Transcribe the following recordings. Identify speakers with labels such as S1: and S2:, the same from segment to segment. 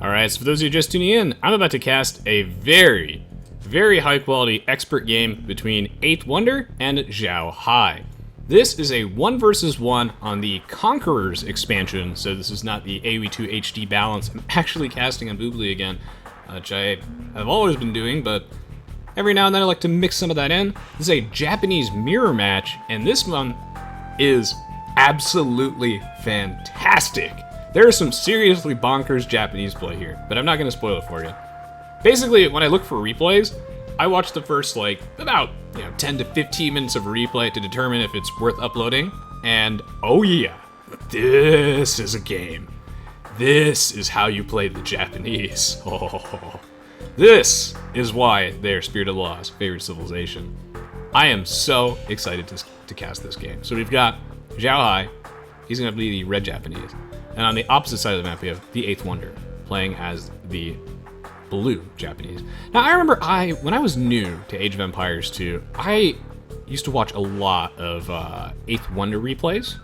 S1: Alright, so for those of you just tuning in, I'm about to cast a very, very high quality expert game between 8th Wonder and Xiaohai. This is a 1 versus 1 on the Conquerors expansion, so this is not the Aoe2 HD balance. I'm actually casting on Boobly again, which I have always been doing, but every now and then I like to mix some of that in. This is a Japanese mirror match, and this one is absolutely fantastic. There is some seriously bonkers Japanese play here, but I'm not going to spoil it for you. Basically, when I look for replays, I watch the first, about 10 to 15 minutes of replay to determine if it's worth uploading, and oh yeah, this is a game. This is how you play the Japanese. Oh, this is why they're Spirit of the Law's favorite civilization. I am so excited to cast this game. So we've got Xaohai, he's going to be the red Japanese. And on the opposite side of the map, we have the 8th Wonder, playing as the blue Japanese. Now, I remember when I was new to Age of Empires 2, I used to watch a lot of 8th Wonder replays.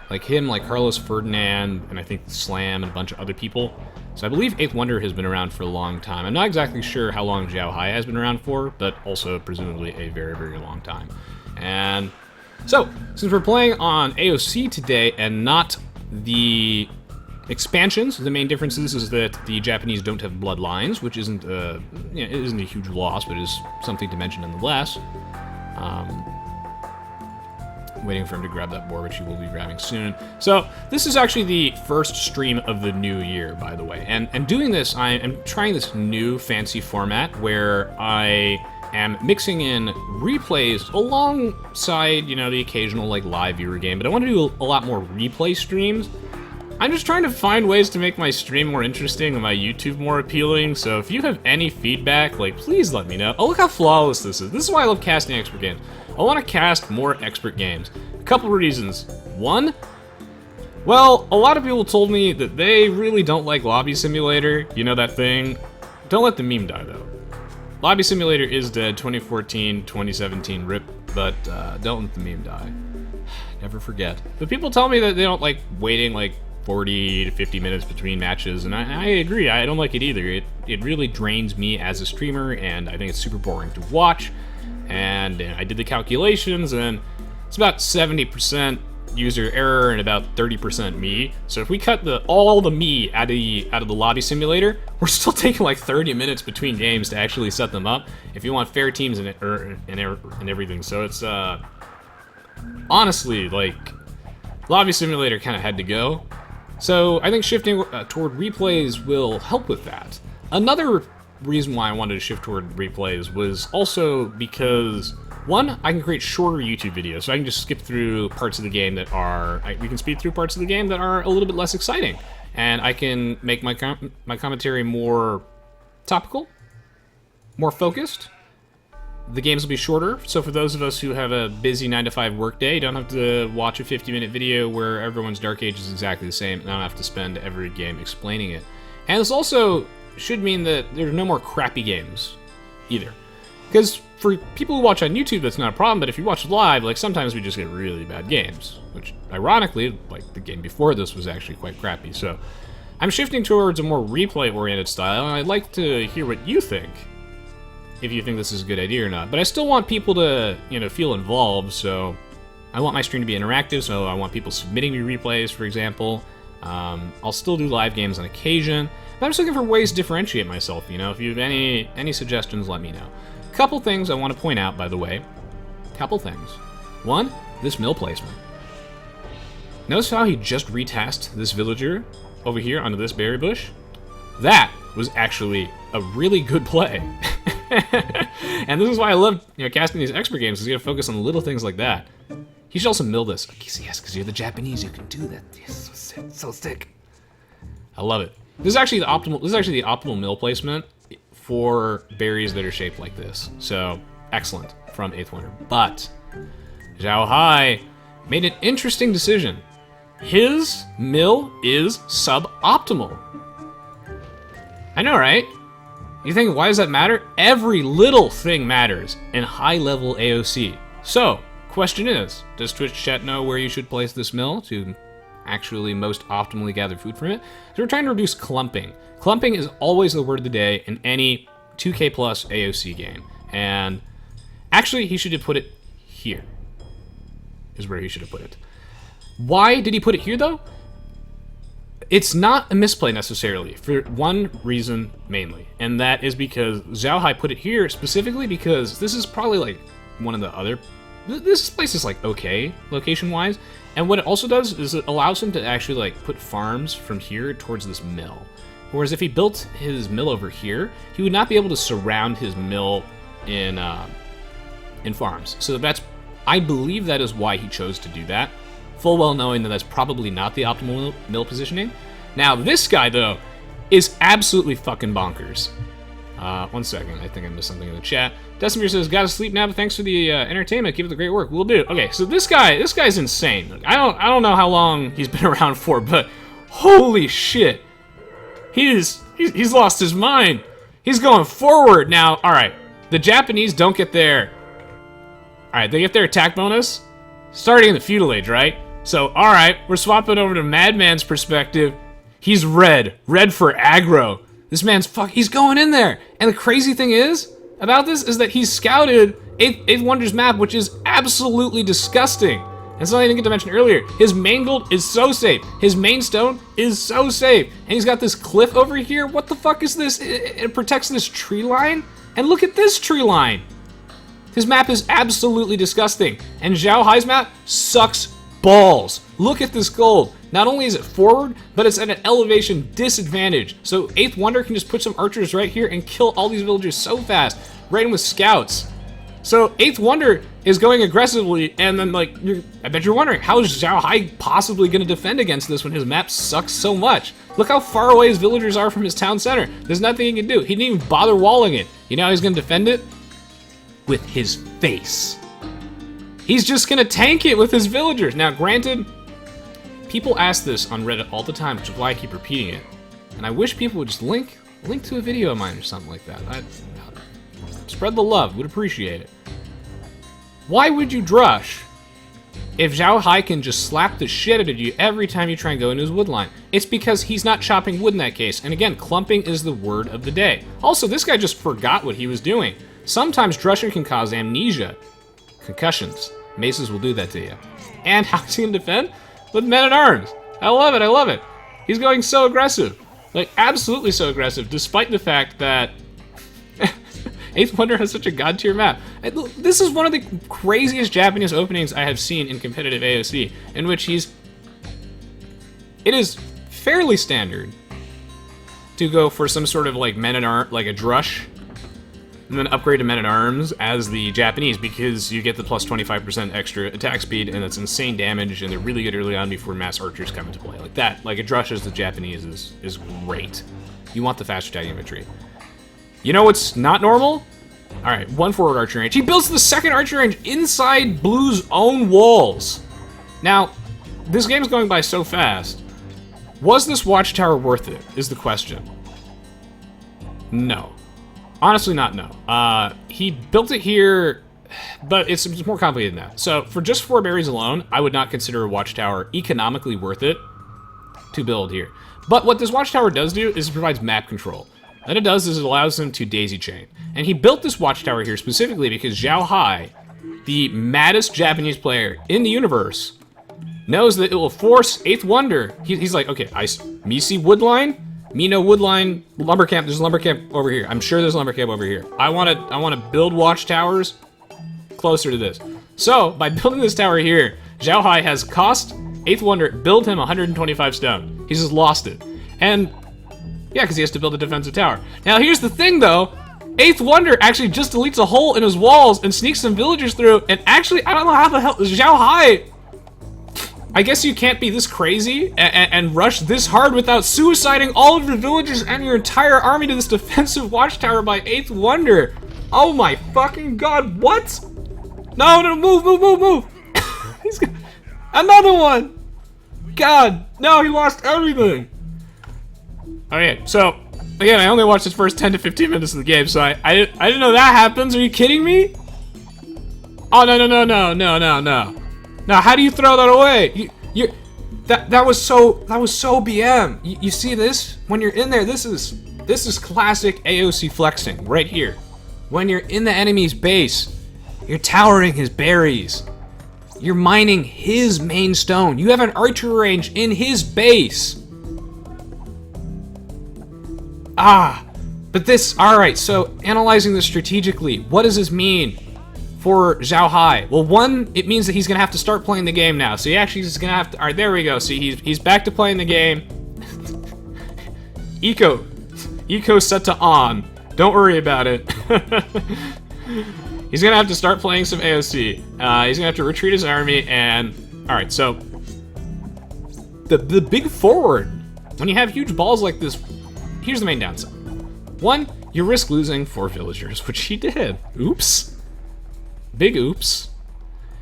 S1: Like him, like Carlos Ferdinand, and I think Slam, and a bunch of other people. So I believe 8th Wonder has been around for a long time. I'm not exactly sure how long Xiaohai has been around for, but also presumably a very, very long time. And so, since we're playing on AOC today and not the expansions, the main difference is that the Japanese don't have bloodlines, which isn't it isn't a huge loss, but is something to mention nonetheless. Waiting for him to grab that board, which he will be grabbing soon. So this is actually the first stream of the new year, by the way. And doing this, I am trying this new fancy format where I am mixing in replays alongside, the occasional live viewer game, but I want to do a lot more replay streams. I'm just trying to find ways to make my stream more interesting and my YouTube more appealing, so if you have any feedback, please let me know. Oh, look how flawless this is. This is why I love casting expert games. I want to cast more expert games. A couple reasons. One, well, a lot of people told me that they really don't like Lobby Simulator. You know that thing? Don't let the meme die, though. Lobby Simulator is dead, 2014, 2017 rip, but don't let the meme die. Never forget. But people tell me that they don't like waiting 40 to 50 minutes between matches, and I agree. I don't like it either. It really drains me as a streamer, and I think it's super boring to watch. And I did the calculations, and it's about 70% user error and about 30% me. So if we cut all the me out of the Lobby Simulator, we're still taking 30 minutes between games to actually set them up if you want fair teams and everything. So it's honestly Lobby Simulator kind of had to go. So I think shifting toward replays will help with that. Another reason why I wanted to shift toward replays was also because, one, I can create shorter YouTube videos, so I can just skip through parts of the game that are, we can speed through parts of the game that are a little bit less exciting, and I can make my commentary more topical, more focused. The games will be shorter, so for those of us who have a busy 9-to-5 workday, you don't have to watch a 50-minute video where everyone's Dark Age is exactly the same, and I don't have to spend every game explaining it. And this also should mean that there's no more crappy games, either. Because for people who watch on YouTube, that's not a problem, but if you watch live, sometimes we just get really bad games, which, ironically, the game before this was actually quite crappy. So I'm shifting towards a more replay-oriented style, and I'd like to hear what you think, if you think this is a good idea or not. But I still want people to, feel involved, so I want my stream to be interactive, so I want people submitting me replays, for example. I'll still do live games on occasion, but I'm just looking for ways to differentiate myself, If you have any suggestions, let me know. Couple things I want to point out, by the way. Couple things. One, this mill placement. Notice how he just retasked this villager over here onto this berry bush? That was actually a really good play. And this is why I love casting these expert games, is you gotta focus on little things like that. He should also mill this. Yes, because you're the Japanese, you can do that. Yes, so sick, so sick. I love it. This is actually the optimal mill placement for berries that are shaped like this. So excellent from 8th Wonder. But Xiaohai made an interesting decision. His mill is suboptimal. I know, right? You think, why does that matter? Every little thing matters in high-level AOC. So, question is, does Twitch chat know where you should place this mill to actually most optimally gather food from it. So we're trying to reduce clumping. Clumping is always the word of the day in any 2K plus AOC game. And actually, he should have put it here, is where he should have put it. Why did he put it here, though? It's not a misplay necessarily, for one reason mainly, and that is because Xaohai put it here specifically because this is probably like one of the other. This place is like okay location-wise, and what it also does is it allows him to actually like put farms from here towards this mill. Whereas if he built his mill over here, he would not be able to surround his mill in farms. So I believe that is why he chose to do that. Full well knowing that that's probably not the optimal mill positioning. Now, this guy, though, is absolutely fucking bonkers. 1 second, I think I missed something in the chat. Decimir says, gotta sleep now, but thanks for the entertainment. Keep up the great work. We'll do. Okay, so this guy's insane. Like, I don't know how long he's been around for, but holy shit. He's lost his mind. He's going forward. Now, alright, the Japanese don't get their... Alright, they get their attack bonus starting in the feudal age, right? So, alright, we're swapping over to Madman's perspective. He's red for aggro. This man's he's going in there. And the crazy thing is, about this, is that he's scouted 8th Wonder's map, which is absolutely disgusting. And something I didn't get to mention earlier, his main gold is so safe. His main stone is so safe. And he's got this cliff over here. What the fuck is this? It protects this tree line? And look at this tree line. His map is absolutely disgusting. And Xiaohai's map sucks balls. Look at this gold. Not only is it forward, but it's at an elevation disadvantage. So 8th Wonder can just put some archers right here and kill all these villagers so fast. Right in with scouts. So 8th Wonder is going aggressively, and then like, I bet you're wondering, how is Xiaohai possibly going to defend against this when his map sucks so much? Look how far away his villagers are from his town center. There's nothing he can do. He didn't even bother walling it. You know how he's going to defend it? With his face. He's just gonna tank it with his villagers. Now, granted, people ask this on Reddit all the time, which is why I keep repeating it. And I wish people would just link to a video of mine or something like that. I'd spread the love, would appreciate it. Why would you drush if Xiaohai can just slap the shit out of you every time you try and go into his wood line? It's because he's not chopping wood in that case. And again, clumping is the word of the day. Also, this guy just forgot what he was doing. Sometimes drushing can cause amnesia. Concussions. Maces will do that to you. And how's he gonna defend? With men-at-arms. I love it, I love it. He's going so aggressive. Like, absolutely so aggressive, despite the fact that 8th Wonder has such a god-tier map. This is one of the craziest Japanese openings I have seen in competitive AOC, in which it is fairly standard to go for some sort of like men-at-arms, like a drush, and then upgrade to men-at-arms as the Japanese, because you get the plus 25% extra attack speed, and it's insane damage, and they're really good early on before mass archers come into play. Like that, like a drush as the Japanese is great. You want the fast attack infantry. You know what's not normal? Alright, 1 forward archer range. He builds the 2nd archer range inside Blue's own walls. Now, this game's going by so fast. Was this watchtower worth it, is the question. No. Honestly, not no. He built it here, but it's more complicated than that. So, for just 4 berries alone, I would not consider a watchtower economically worth it to build here. But what this watchtower does do is it provides map control. What it does is it allows him to daisy chain. And he built this watchtower here specifically because Xaohai, the maddest Japanese player in the universe, knows that it will force 8th Wonder. He's like, okay, me see woodline, me no woodline, lumber camp. There's a lumber camp over here. I'm sure there's a lumber camp over here. I want to build watchtowers closer to this. So by building this tower here, Xiaohai has cost 8th Wonder build him 125 stone. He's just lost it. And yeah, because he has to build a defensive tower. Now here's the thing though, 8th Wonder actually just deletes a hole in his walls and sneaks some villagers through, and actually, I don't know how the hell, Xiaohai, I guess you can't be this crazy and rush this hard without suiciding all of your villagers and your entire army to this defensive watchtower by 8th Wonder. Oh my fucking god, what? No, move. He's got another one. God, no, he lost everything. Okay, so, again, I only watched the first 10 to 15 minutes of the game, so I didn't know that happens. Are you kidding me? Oh, no. No, how do you throw that away? That was so BM. You see this? When you're in there, this is classic AOC flexing right here. When you're in the enemy's base, you're towering his berries. You're mining his main stone. You have an archery range in his base. But this, alright, so analyzing this strategically, what does this mean for Xaohai? Well, one, it means that he's gonna have to start playing the game now. So he actually is gonna have to, alright, there we go. See, he's back to playing the game. Eco set to on. Don't worry about it. He's gonna have to start playing some AOC. He's gonna have to retreat his army, and alright, so the big forward, when you have huge balls like this, here's the main downside. One, you risk losing 4 villagers, which he did. Oops. Big oops.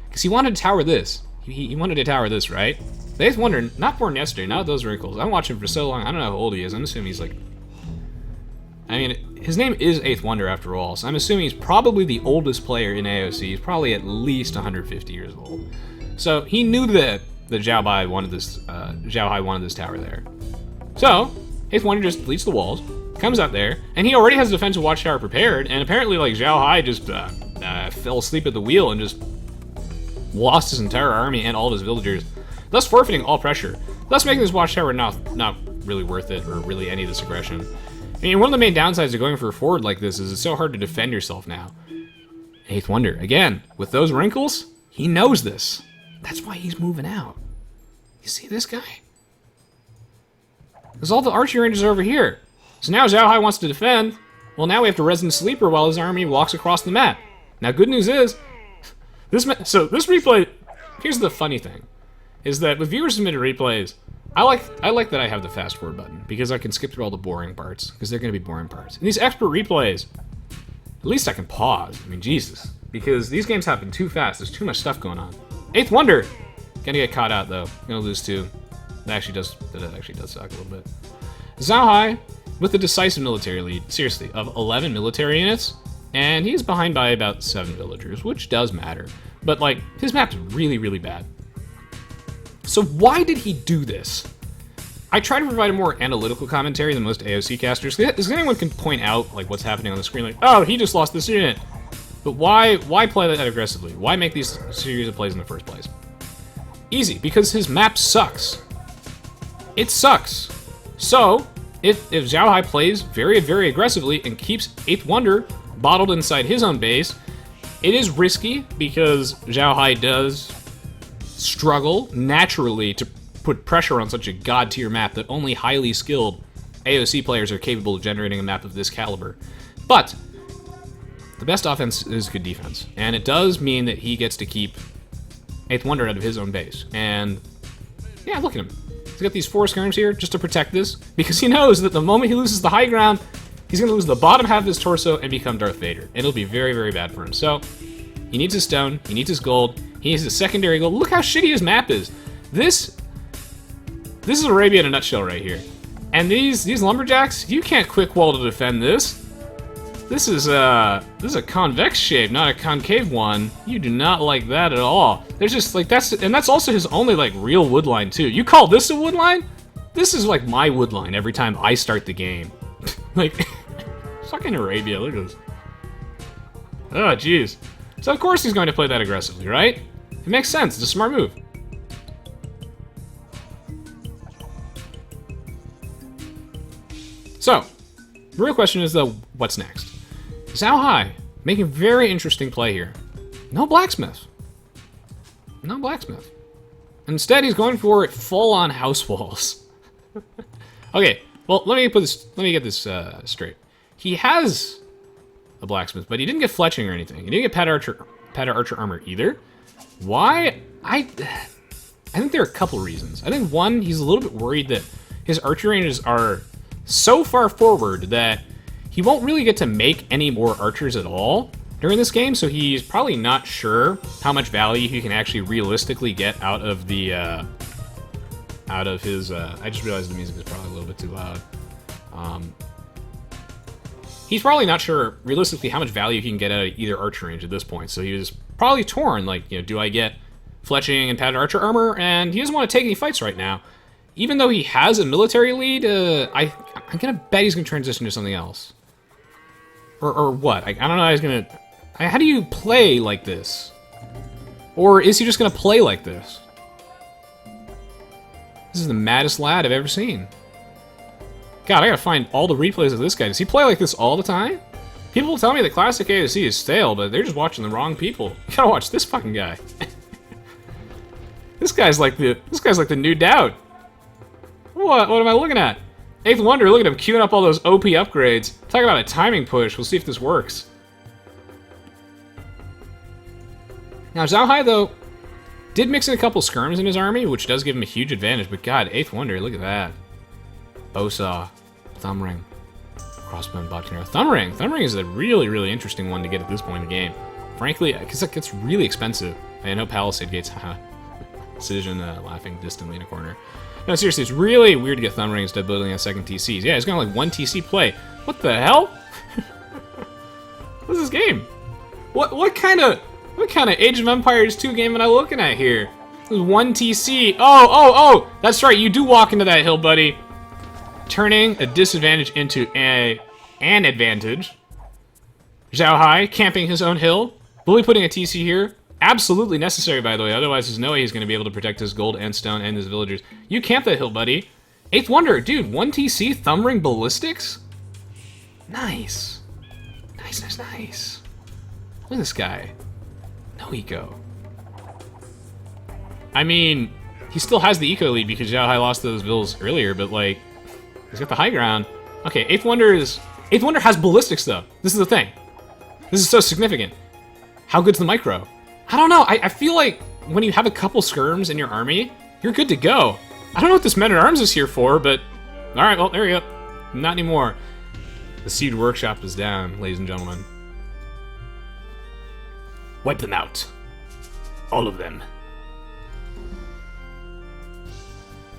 S1: Because he wanted to tower this. He wanted to tower this, right? The 8th Wonder, not born yesterday, not those wrinkles. I've watched him for so long, I don't know how old he is. I'm assuming he's like... I mean, his name is 8th Wonder after all, so I'm assuming he's probably the oldest player in AOC. He's probably at least 150 years old. So he knew that Xiaohai wanted this tower there. So 8th Wonder just deletes the walls, comes out there, and he already has a defensive watchtower prepared. And apparently, like, Xiaohai just fell asleep at the wheel and just lost his entire army and all of his villagers, thus forfeiting all pressure, thus making this watchtower not really worth it, or really any of this aggression. I mean, one of the main downsides of going for a forward like this is it's so hard to defend yourself now. 8th Wonder, again, with those wrinkles, he knows this. That's why he's moving out. You see this guy? Because all the archery ranges are over here. So now Xiaohai wants to defend. Well, now we have to Resident Sleeper while his army walks across the map. Now, good news is, this replay, here's the funny thing, is that with viewer submitted replays, I like that I have the fast forward button, because I can skip through all the boring parts, because they're going to be boring parts. In these expert replays, at least I can pause. I mean, Jesus. Because these games happen too fast. There's too much stuff going on. 8th Wonder! Gonna get caught out, though. Gonna lose 2. That actually does suck a little bit. Xaohai, with a decisive military lead, seriously, of 11 military units, and he's behind by about 7 villagers, which does matter. But, like, his map's really, really bad. So why did he do this? I try to provide a more analytical commentary than most AOC casters, because anyone can point out like what's happening on the screen, like, oh, he just lost this unit. But why play that aggressively? Why make these series of plays in the first place? Easy, because his map sucks. It sucks. So, if Xiaohai plays very, very aggressively and keeps 8th Wonder bottled inside his own base, it is risky because Xiaohai does struggle naturally to put pressure on such a god-tier map that only highly skilled AOC players are capable of generating a map of this caliber. But the best offense is good defense, and it does mean that he gets to keep 8th Wonder out of his own base. And yeah, look at him. He's got these 4 skirms here just to protect this, because he knows that the moment he loses the high ground, he's going to lose the bottom half of his torso and become Darth Vader, and it'll be very, very bad for him. So he needs his stone, he needs his gold, he needs his secondary gold. Look how shitty his map is. This is Arabia in a nutshell right here. And these lumberjacks, you can't quick wall to defend this. This is a convex shape, not a concave one. You do not like that at all. There's just like that's also his only like real wood line too. You call this a wood line? This is like my wood line every time I start the game. Like fucking Arabia, look at this. Oh jeez. So of course he's going to play that aggressively, right? It makes sense, it's a smart move. So, the real question is though, what's next? Xaohai, making a very interesting play here. No blacksmith. No blacksmith. Instead, he's going for full-on house walls. Okay, well, let me get this straight. He has a blacksmith, but he didn't get fletching or anything. He didn't get pata archer armor either. Why? I think there are a couple reasons. I think one, he's a little bit worried that his archery ranges are so far forward that he won't really get to make any more archers at all during this game, so he's probably not sure how much value he can actually realistically get out of the I just realized the music is probably a little bit too loud. He's probably not sure realistically how much value he can get out of either archer range at this point, so he was probably torn, like, you know, do I get fletching and padded archer armor, and he doesn't want to take any fights right now. Even though he has a military lead, I'm gonna bet he's gonna transition to something else. Or what? I don't know how he's gonna... How do you play like this? Or is he just gonna play like this? This is the maddest lad I've ever seen. God, I gotta find all the replays of this guy. Does he play like this all the time? People tell me that classic Aoe2 is stale, but they're just watching the wrong people. You gotta watch this fucking guy. This guy's like the new doubt. What am I looking at? 8th Wonder, look at him queuing up all those OP upgrades. Talk about a timing push. We'll see if this works. Now, Xaohai, though, did mix in a couple skirms in his army, which does give him a huge advantage. But God, 8th Wonder, look at that. Bowsaw, Thumb Ring, Crossbow, Bodkin Arrow. Thumb Ring. Thumb Ring is a really, really interesting one to get at this point in the game. Frankly, because it gets really expensive. I know Palisade Gates, haha. Decision laughing distantly in a corner. No, seriously, it's really weird to get Thumb Ring instead of building a second TCs. Yeah, he's got like 1 TC play. What the hell? What's this game? What kind of Age of Empires 2 game am I looking at here? This is 1 TC. Oh! That's right, you do walk into that hill, buddy. Turning a disadvantage into an advantage. Xaohai camping his own hill. Bully putting a TC here. Absolutely necessary, by the way. Otherwise, there's no way he's going to be able to protect his gold and stone and his villagers. You camp that hill, buddy. 8th Wonder, dude. 1 TC, Thumb Ring Ballistics? Nice. Nice. Look at this guy. No eco. I mean, he still has the eco lead because Xiaohai lost those vills earlier, but, like, he's got the high ground. Okay, 8th Wonder has ballistics, though. This is the thing. This is so significant. How good's the micro? I don't know. I feel like when you have a couple skirms in your army, you're good to go. I don't know what this Men-at-Arms is here for, but... Alright, well, there we go. Not anymore. The Siege Workshop is down, ladies and gentlemen. Wipe them out. All of them.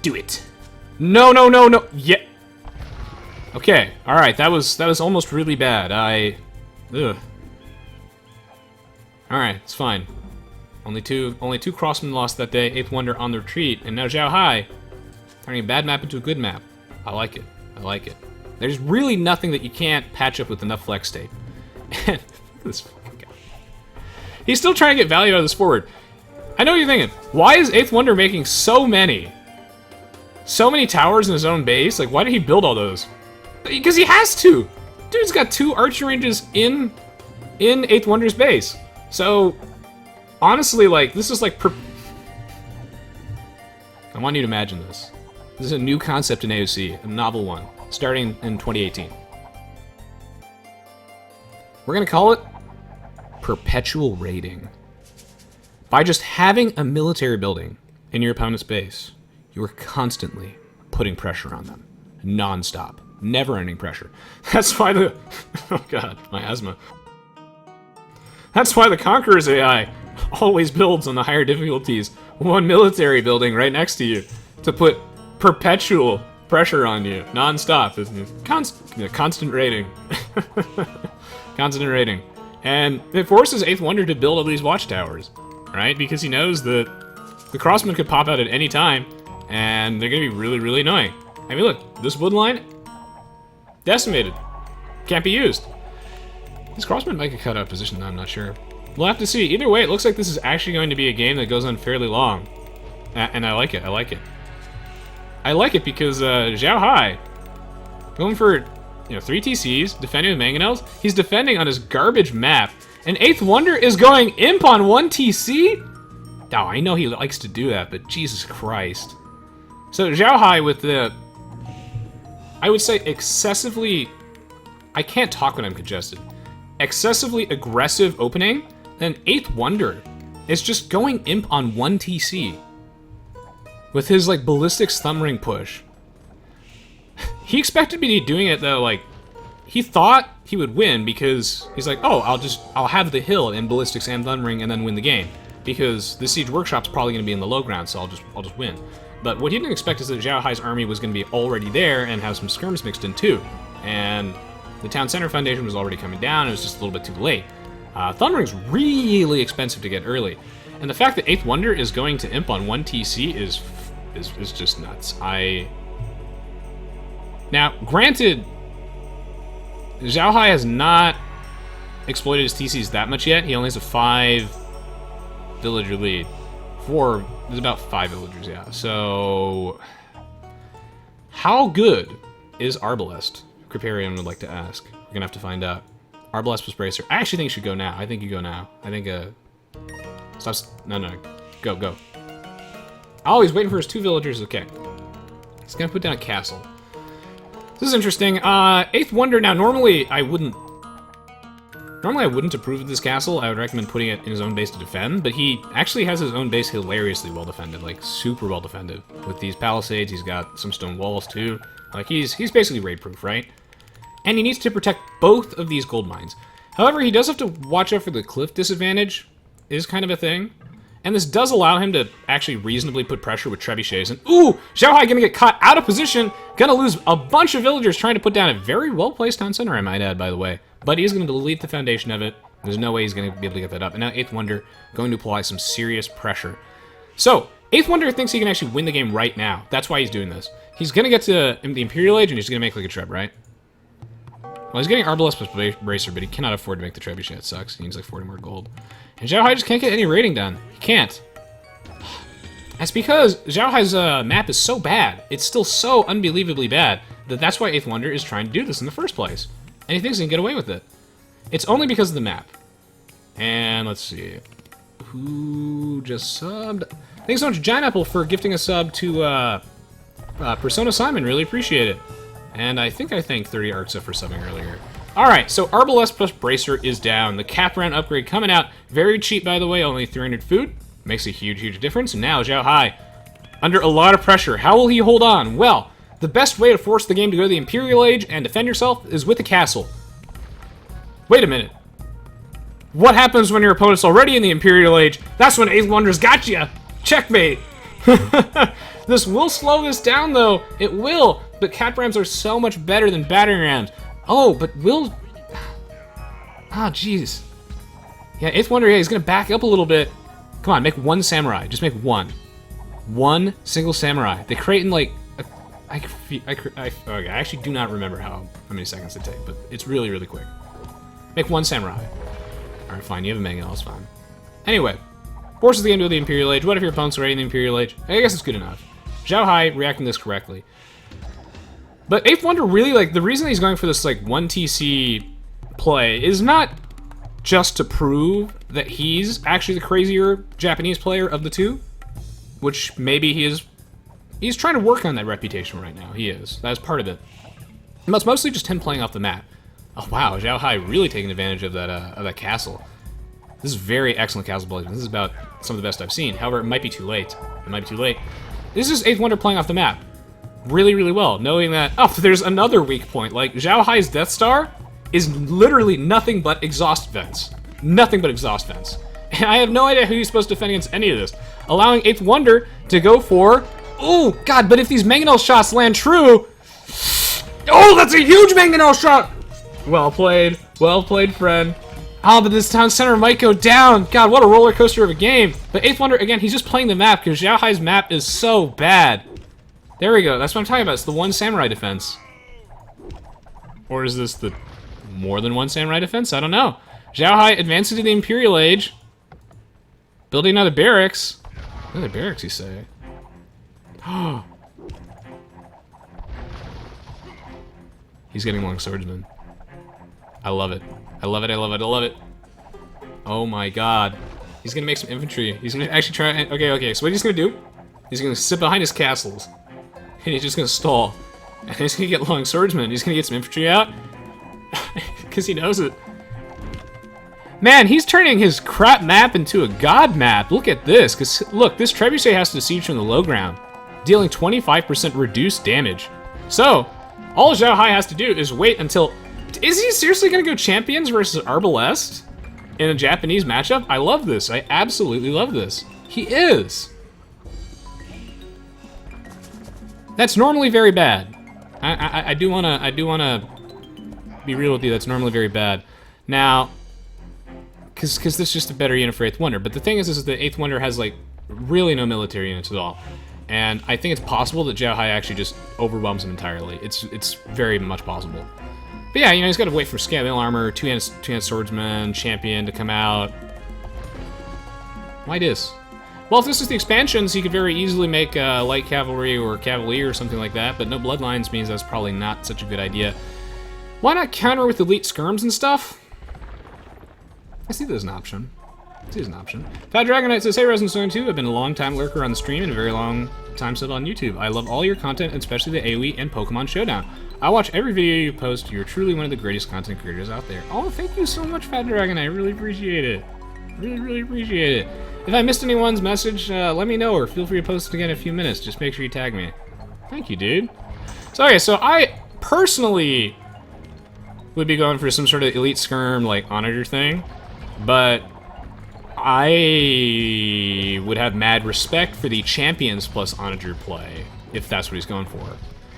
S1: Do it. No. Yeah. Okay, alright, that was almost really bad. Ugh. Alright, it's fine. Only two crossmen lost that day. 8th Wonder on the retreat, and now Xiaohai turning a bad map into a good map. I like it. There's really nothing that you can't patch up with enough flex tape. And this fucking guy. He's still trying to get value out of this forward. I know what you're thinking. Why is 8th Wonder making so many towers in his own base? Like, why did he build all those? Because he has to. Dude's got 2 archer ranges in 8th Wonder's base. So, honestly, like, this is like... I want you to imagine this. This is a new concept in AOC, a novel one, starting in 2018. We're gonna call it perpetual raiding. By just having a military building in your opponent's base, you are constantly putting pressure on them. Non-stop. Never-ending pressure. That's why the... Oh god, my asthma. That's why the Conquerors AI always builds on the higher difficulties. 1 military building right next to you to put perpetual pressure on you, non-stop. Constant raiding. Constant raiding. And it forces 8th Wonder to build all these watchtowers, right? Because he knows that the crossmen could pop out at any time, and they're gonna be really, really annoying. I mean, look, this wood line, decimated. Can't be used. This crossman might get cut out of position, though, I'm not sure. We'll have to see. Either way, it looks like this is actually going to be a game that goes on fairly long. And I like it, I like it because Xiaohai, going for 3 TCs, defending with mangonels. He's defending on his garbage map. And 8th Wonder is going imp on 1 TC? Oh, I know he likes to do that, but Jesus Christ. So Xiaohai with the, I would say excessively, I can't talk when I'm congested. Excessively aggressive opening, then 8th Wonder is just going imp on 1 TC. With his, like, ballistics thumb ring push. He expected me to be doing it, though, like, he thought he would win because he's like, oh, I'll have the hill in ballistics and thumb ring and then win the game. Because the Siege Workshop's probably going to be in the low ground, so I'll just win. But what he didn't expect is that Xiaohai's army was going to be already there and have some skirms mixed in, too. And the Town Center Foundation was already coming down, it was just a little bit too late. Thumb Ring's really expensive to get early. And the fact that 8th Wonder is going to imp on 1 TC is just nuts. Now, granted, Xiaohai has not exploited his TCs that much yet. He only has a 5 villager lead. There's about 5 villagers, yeah. So, how good is Arbalest? Kriparian would like to ask. We're gonna have to find out. Arbalest plus Bracer. I actually think you should go now. I think you go now. I think, stop. No. Go. Oh, he's waiting for his 2 villagers. Okay. He's gonna put down a castle. This is interesting. 8th Wonder. Now, normally I wouldn't approve of this castle. I would recommend putting it in his own base to defend, but he actually has his own base hilariously well defended, like super well defended. With these palisades, he's got some stone walls too. Like he's basically raid proof, right? And he needs to protect both of these gold mines. However, he does have to watch out for the cliff disadvantage, is kind of a thing. And this does allow him to actually reasonably put pressure with trebuchets. And ooh, Xiaohai gonna get caught out of position, gonna lose a bunch of villagers trying to put down a very well-placed town center, I might add, by the way. But he's gonna delete the foundation of it. There's no way he's gonna be able to get that up. And now 8th Wonder going to apply some serious pressure. So, 8th Wonder thinks he can actually win the game right now. That's why he's doing this. He's gonna get to the Imperial Age and he's gonna make like a treb, right? Well, he's getting Arbalest plus Bracer, but he cannot afford to make the trebuchet. It sucks. He needs like 40 more gold. And Xiaohai just can't get any raiding done. He can't. That's because Xiaohai's map is so bad. It's still so unbelievably bad that's why 8th Wonder is trying to do this in the first place. And he thinks he can get away with it. It's only because of the map. And let's see. Who just subbed? Thanks so much, Giant Apple, for gifting a sub to Persona Simon. Really appreciate it. And I think I thanked 30 Arxa for subbing earlier. Alright, so Arbalest plus Bracer is down. The cap round upgrade coming out. Very cheap, by the way, only 300 food. Makes a huge, huge difference. And now Xiaohai, under a lot of pressure. How will he hold on? Well, the best way to force the game to go to the Imperial Age and defend yourself is with a castle. Wait a minute. What happens when your opponent's already in the Imperial Age? That's when 8th Wonder's got ya! Checkmate! This will slow this down, though. It will. But cap rams are so much better than battering rams. Oh, but will... Ah, jeez. Yeah, 8th Wonder, yeah, he's gonna back up a little bit. Come on, make 1 samurai. Just make 1. 1 single samurai. They create in, like... okay, I actually do not remember how many seconds it takes, but it's really, really quick. Make 1 samurai. Alright, fine, you have a mangonel, it's fine. Anyway, forces the game to the Imperial Age. What if your opponent's already in the Imperial Age? I guess it's good enough. Xiaohai reacting this correctly. But 8th Wonder really, like, the reason he's going for this, like, 1 TC play is not just to prove that he's actually the crazier Japanese player of the two, which maybe he's trying to work on that reputation right now. He is. That's part of it. But it's mostly just him playing off the map. Oh, wow, Xiaohai really taking advantage of that castle. This is very excellent castle building. This is about some of the best I've seen. However, it might be too late. It might be too late. This is 8th Wonder playing off the map. Really, really well, knowing that, oh, there's another weak point. Like, Xiaohai's Death Star is literally nothing but exhaust vents. Nothing but exhaust vents. And I have no idea who he's supposed to defend against any of this. Allowing 8th Wonder to go for... Oh, God, but if these mangonel shots land true... Oh, that's a huge mangonel shot! Well played, friend. Oh, but this town center might go down. God, what a roller coaster of a game. But 8th Wonder, again, he's just playing the map because Xiaohai's map is so bad. There we go. That's what I'm talking about. It's the 1 samurai defense. Or is this the more than 1 samurai defense? I don't know. Xiaohai advancing to the Imperial Age. Building another barracks. Another barracks, you say? He's getting long swordsman. I love it. I love it, I love it, I love it. Oh my god. He's gonna make some infantry. He's gonna actually try... Okay, so what he's gonna do, he's gonna sit behind his castles. And he's just gonna stall. And he's gonna get long swordsman. He's gonna get some infantry out. Because he knows it. Man, he's turning his crap map into a god map. Look at this. Because, look, this trebuchet has to siege from the low ground, dealing 25% reduced damage. So, all Xiaohai has to do is wait until... Is he seriously gonna go champions versus Arbalest in a Japanese matchup? I love this. I absolutely love this. He is. That's normally very bad. I do wanna be real with you. That's normally very bad. Now, because this is just a better unit for 8th Wonder. But the thing is that 8th Wonder has, like, really no military units at all. And I think it's possible that Xiaohai actually just overwhelms him entirely. It's very much possible. But yeah, you know, he's got to wait for scale mail armor, two-hand swordsman, champion to come out. Why this? Well, if this is the expansions, he could very easily make light cavalry or cavalier or something like that, but no bloodlines means that's probably not such a good idea. Why not counter with elite skirms and stuff? I see there's an option. Fat Dragonite says, hey Resin Stone 2, I've been a long time lurker on the stream and a very long time sub on YouTube. I love all your content, especially the Aoe and Pokemon Showdown. I watch every video you post. You're truly one of the greatest content creators out there. Oh, thank you so much, Fat Dragonite. I really appreciate it. Really appreciate it. If I missed anyone's message, let me know, or feel free to post it again in a few minutes. Just make sure you tag me. Thank you, dude. So, okay, so I personally would be going for some sort of elite skirm, like, onager thing, but I would have mad respect for the champions plus onager play, if that's what he's going for.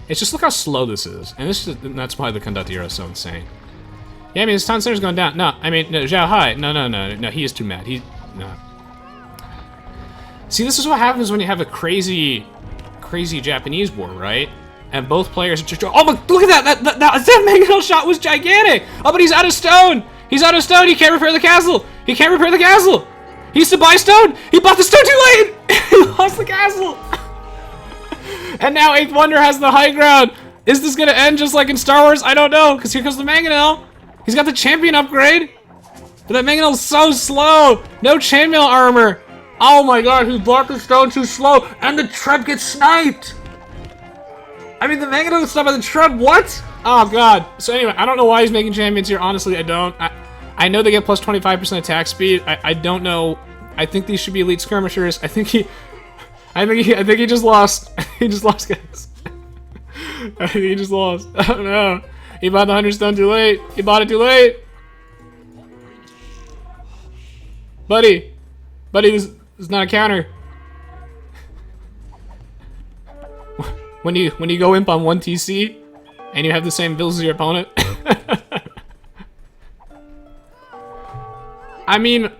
S1: It's just, look how slow this is, and that's why the Condottiero is so insane. Yeah, I mean, his town center's going down. No, I mean, no, Xiaohai. No, he is too mad. No. See, this is what happens when you have a crazy Japanese war, right? And both players are just, oh my, look at that Mangonel shot was gigantic! Oh, but he's out of stone! He can't repair the castle! He used to buy stone! He bought the stone too late! He lost the castle! And now 8th Wonder has the high ground! Is this gonna end just like in Star Wars? I don't know, because here comes the Mangonel! He's got the champion upgrade! But that Mangonel's so slow! No chainmail armor! Oh my god, he bought the stone too slow, and the Treb gets sniped! I mean, the Mangonel gets sniped by the Treb, what? Oh god. So anyway, I don't know why he's making champions here, honestly, I don't. I know they get plus 25% attack speed, I don't know. I think these should be elite skirmishers. I think he just lost. He just lost, guys. I think he just lost. I don't know. He bought the 100 stone too late. He bought it too late. Buddy, this is not a counter. When you go imp on 1 TC and you have the same builds as your opponent. I mean,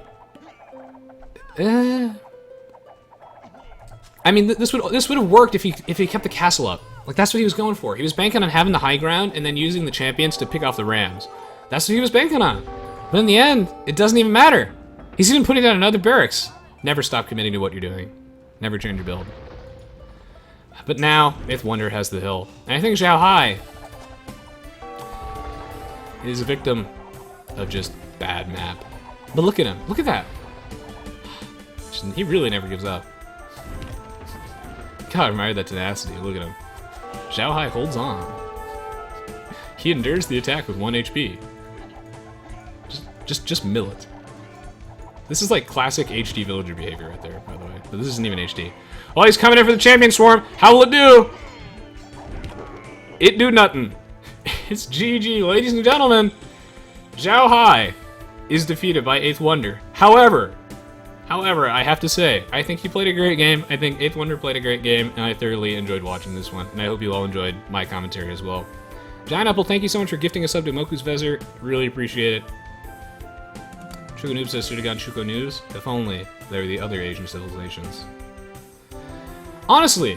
S1: this would have worked if he kept the castle up. Like, that's what he was going for. He was banking on having the high ground and then using the champions to pick off the rams. That's what he was banking on. But in the end, it doesn't even matter. He's even putting down another barracks. Never stop committing to what you're doing. Never change your build. But now, 8th Wonder has the hill. And I think Xiaohai is a victim of just bad map. But look at him. Look at that. He really never gives up. God, I admire that tenacity. Look at him. Xiaohai holds on. He endures the attack with 1 HP. Just mill it. This is like classic HD villager behavior right there, by the way. But this isn't even HD. Oh, he's coming in for the champion swarm. How will it do? It do nothing. It's GG, ladies and gentlemen. Xiaohai is defeated by 8th Wonder. However, I have to say, I think he played a great game. I think 8th Wonder played a great game, and I thoroughly enjoyed watching this one. And I hope you all enjoyed my commentary as well. Giant Apple, thank you so much for gifting a sub to Moku's Vezir. Really appreciate it. Shuko Noob says, should have gotten Shuko News. If only they were the other Asian civilizations. Honestly,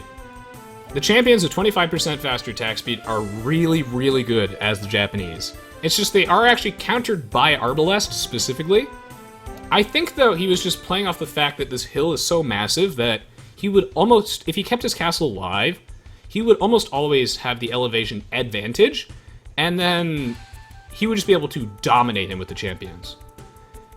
S1: the champions with 25% faster attack speed are really, really good as the Japanese. It's just they are actually countered by Arbalest specifically. I think, though, he was just playing off the fact that this hill is so massive that he would almost, if he kept his castle alive, he would almost always have the elevation advantage, and then he would just be able to dominate him with the champions.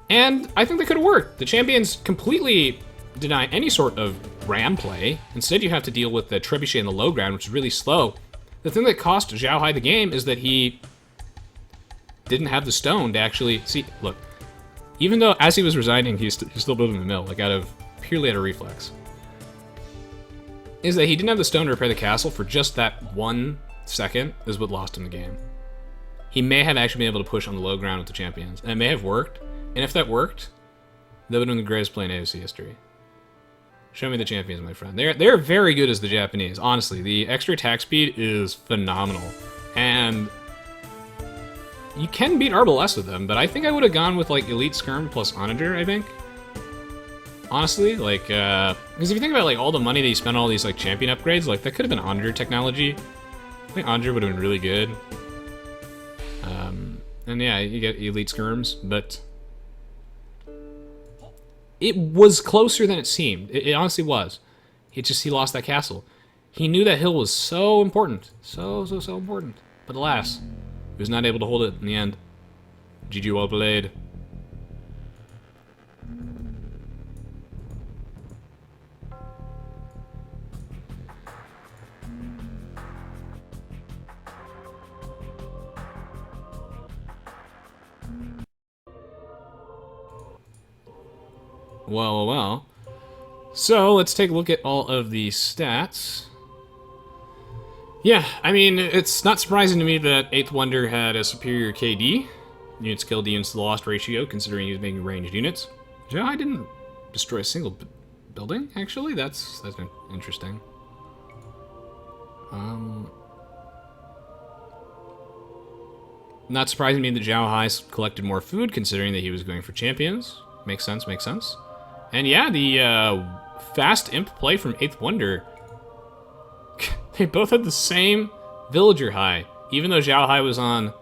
S1: And I think that could have worked. The champions completely deny any sort of ram play. Instead, you have to deal with the trebuchet in the low ground, which is really slow. The thing that cost Xiaohai the game is that he didn't have the stone to actually... See, look. Even though, as he was resigning, he's still building the mill, like purely out of reflex. Is that he didn't have the stone to repair the castle for just that 1 second is what lost him the game. He may have actually been able to push on the low ground with the champions, and it may have worked. And if that worked, that would have been the greatest play in AOC history. Show me the champions, my friend. They're very good as the Japanese. Honestly, the extra attack speed is phenomenal. And You can beat Arbalest with them, but I think I would have gone with, like, Elite Skirm plus Onager, I think. Honestly, like, because if you think about, like, all the money that you spent on all these, like, champion upgrades, like, that could have been Onager technology. I think Onager would have been really good. And yeah, you get Elite Skirms, but it was closer than it seemed. It honestly was. He lost that castle. He knew that hill was so important. So important. But alas, he was not able to hold it in the end. GG, well played. Well. So, let's take a look at all of the stats. Yeah, I mean, it's not surprising to me that 8th Wonder had a superior KD, units killed to units to lost ratio, considering he was making ranged units. Xiaohai didn't destroy a single building, actually. That's interesting. Not surprising to me that Xiaohai collected more food, considering that he was going for champions. Makes sense. And yeah, the fast imp play from 8th Wonder. They both had the same villager high, even though Xiaohai was on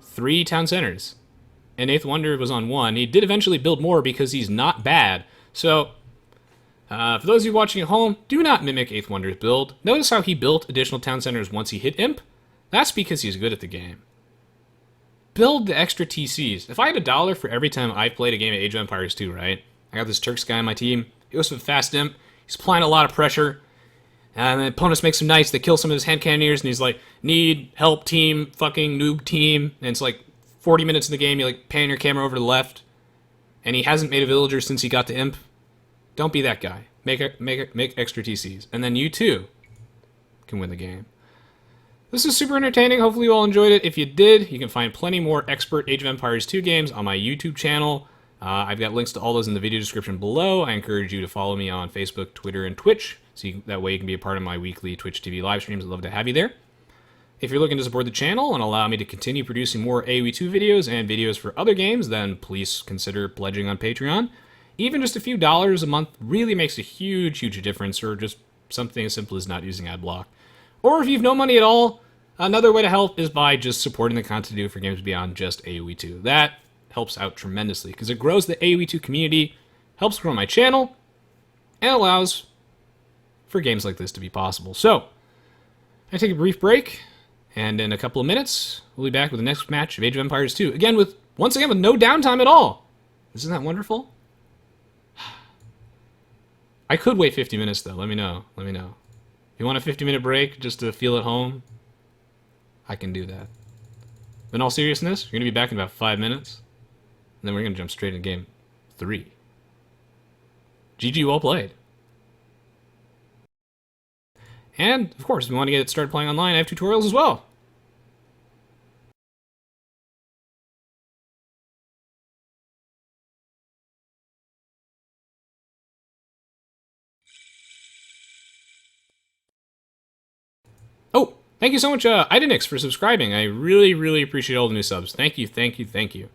S1: 3 town centers, and 8th Wonder was on 1. He did eventually build more because he's not bad. So, for those of you watching at home, do not mimic 8th Wonder's build. Notice how he built additional town centers once he hit imp. That's because he's good at the game. Build the extra TCs. If I had $1 for every time I played a game of Age of Empires 2, right? I got this Turks guy on my team. He goes for the fast imp. He's applying a lot of pressure. And the opponents make some knights. They kill some of his hand cannoneers, and he's like, need help team, fucking noob team. And it's like 40 minutes in the game, you like pan your camera over to the left. And he hasn't made a villager since he got to imp. Don't be that guy. Make extra TCs. And then you too can win the game. This is super entertaining. Hopefully you all enjoyed it. If you did, you can find plenty more expert Age of Empires 2 games on my YouTube channel. I've got links to all those in the video description below. I encourage you to follow me on Facebook, Twitter, and Twitch. So that way you can be a part of my weekly Twitch TV live streams. I'd love to have you there. If you're looking to support the channel and allow me to continue producing more Aoe2 videos and videos for other games, then please consider pledging on Patreon. Even just a few dollars a month really makes a huge difference, or just something as simple as not using adblock. Or if you have no money at all, another way to help is by just supporting the content I do for games beyond just Aoe2. That helps out tremendously because it grows the Aoe2 community, helps grow my channel, and allows for games like this to be possible. So, I take a brief break, and in a couple of minutes, we'll be back with the next match of Age of Empires 2. Once again, with no downtime at all. Isn't that wonderful? I could wait 50 minutes, though. Let me know. If you want a 50-minute break just to feel at home, I can do that. But in all seriousness, you're going to be back in about 5 minutes, and then we're going to jump straight into game 3. GG, well played. And, of course, if you want to get started playing online, I have tutorials as well. Oh, thank you so much, Idenix, for subscribing. I really appreciate all the new subs. Thank you.